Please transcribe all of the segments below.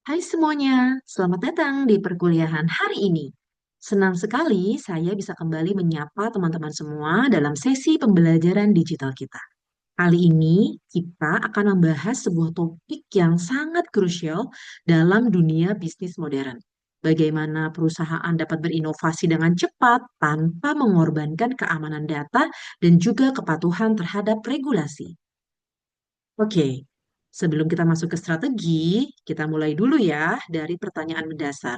Hai semuanya, selamat datang di perkuliahan hari ini. Senang sekali saya bisa kembali menyapa teman-teman semua dalam sesi pembelajaran digital kita. Kali ini kita akan membahas sebuah topik yang sangat krusial dalam dunia bisnis modern. Bagaimana perusahaan dapat berinovasi dengan cepat tanpa mengorbankan keamanan data dan juga kepatuhan terhadap regulasi. Oke, sebelum kita masuk ke strategi, kita mulai dulu ya dari pertanyaan mendasar.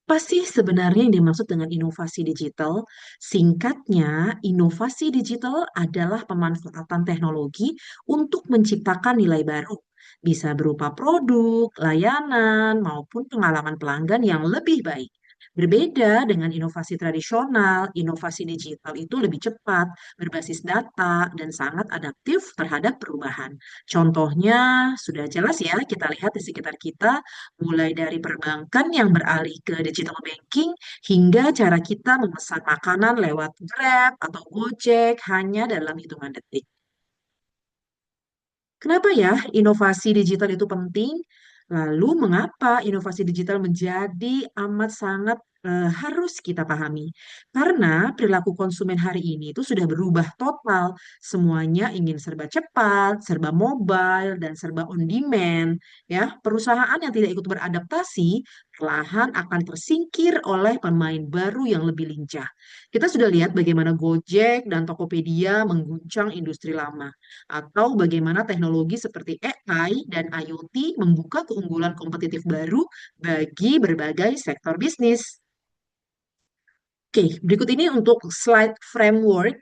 Apa sih sebenarnya yang dimaksud dengan inovasi digital? Singkatnya, inovasi digital adalah pemanfaatan teknologi untuk menciptakan nilai baru. Bisa berupa produk, layanan, maupun pengalaman pelanggan yang lebih baik. Berbeda dengan inovasi tradisional, inovasi digital itu lebih cepat, berbasis data, dan sangat adaptif terhadap perubahan. Contohnya sudah jelas ya, kita lihat di sekitar kita, mulai dari perbankan yang beralih ke digital banking hingga cara kita memesan makanan lewat Grab atau Gojek hanya dalam hitungan detik. Kenapa ya inovasi digital itu penting? Lalu mengapa inovasi digital menjadi amat sangat harus kita pahami? Karena perilaku konsumen hari ini itu sudah berubah total. Semuanya ingin serba cepat, serba mobile, dan serba on demand. Ya, perusahaan yang tidak ikut beradaptasi perlahan akan tersingkir oleh pemain baru yang lebih lincah. Kita sudah lihat bagaimana Gojek dan Tokopedia mengguncang industri lama atau bagaimana teknologi seperti AI dan IoT membuka keunggulan kompetitif baru bagi berbagai sektor bisnis. Oke, berikut ini untuk slide framework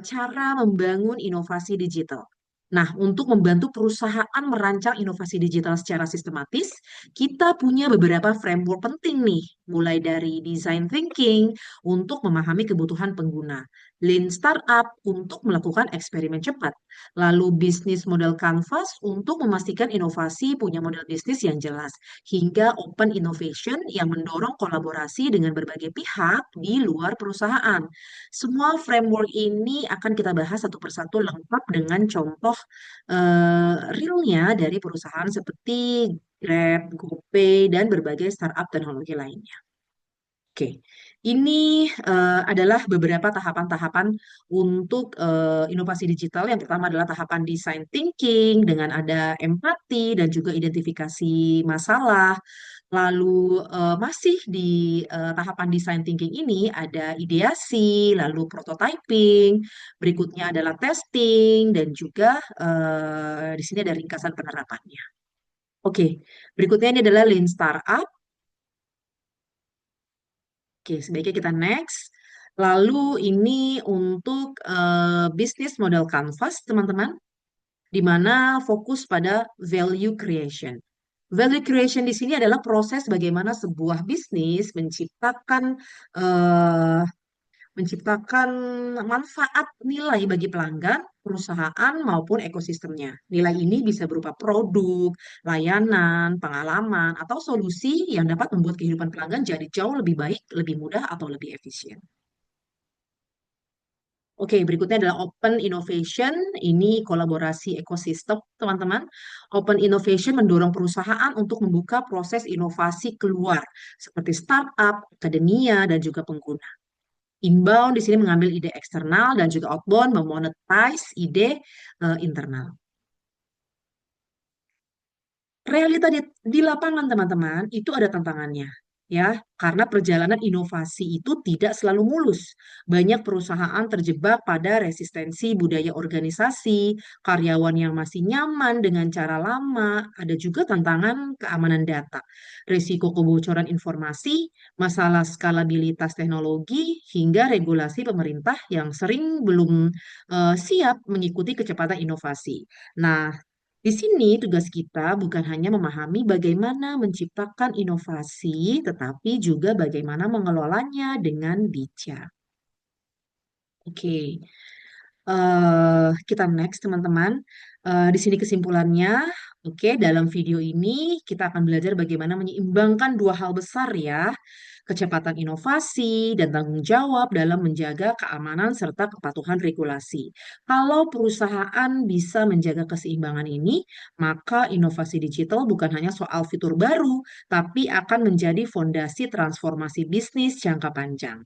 cara membangun inovasi digital. Nah, untuk membantu perusahaan merancang inovasi digital secara sistematis, kita punya beberapa framework penting nih, mulai dari design thinking untuk memahami kebutuhan pengguna, lean startup untuk melakukan eksperimen cepat, lalu bisnis model canvas untuk memastikan inovasi punya model bisnis yang jelas, hingga open innovation yang mendorong kolaborasi dengan berbagai pihak di luar perusahaan. Semua framework ini akan kita bahas satu persatu lengkap dengan contoh realnya dari perusahaan seperti Grab, GoPay, dan berbagai startup teknologi lainnya. Oke, ini adalah beberapa tahapan-tahapan untuk inovasi digital. Yang pertama adalah tahapan design thinking dengan ada empati dan juga identifikasi masalah. Lalu masih di tahapan design thinking ini ada ideasi, lalu prototyping, berikutnya adalah testing dan juga di sini ada ringkasan penerapannya. Oke, berikutnya ini adalah Lean Startup. Oke, sebaiknya kita next. Lalu ini untuk bisnis model canvas, teman-teman, di mana fokus pada value creation. Value creation di sini adalah proses bagaimana sebuah bisnis eh, menciptakan manfaat nilai bagi pelanggan, perusahaan maupun ekosistemnya. Nilai ini bisa berupa produk, layanan, pengalaman, atau solusi yang dapat membuat kehidupan pelanggan jadi jauh lebih baik, lebih mudah, atau lebih efisien. Oke, berikutnya adalah open innovation. Ini kolaborasi ekosistem, teman-teman. Open innovation mendorong perusahaan untuk membuka proses inovasi keluar, seperti startup, akademia, dan juga pengguna. Inbound di sini mengambil ide eksternal dan juga outbound memonetize ide internal. Realita di lapangan, teman-teman, itu ada tantangannya. Ya, karena perjalanan inovasi itu tidak selalu mulus. Banyak perusahaan terjebak pada resistensi budaya organisasi, karyawan yang masih nyaman dengan cara lama, ada juga tantangan keamanan data, risiko kebocoran informasi, masalah skalabilitas teknologi, hingga regulasi pemerintah yang sering belum siap mengikuti kecepatan inovasi. Nah, di sini tugas kita bukan hanya memahami bagaimana menciptakan inovasi, tetapi juga bagaimana mengelolanya dengan bijak. Oke, Kita next, teman-teman. Di sini kesimpulannya, oke, dalam video ini kita akan belajar bagaimana menyeimbangkan dua hal besar ya, kecepatan inovasi dan tanggung jawab dalam menjaga keamanan serta kepatuhan regulasi. Kalau perusahaan bisa menjaga keseimbangan ini, maka inovasi digital bukan hanya soal fitur baru, tapi akan menjadi fondasi transformasi bisnis jangka panjang.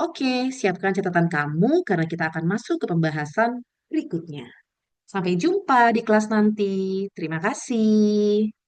Oke, siapkan catatan kamu karena kita akan masuk ke pembahasan berikutnya. Sampai jumpa di kelas nanti. Terima kasih.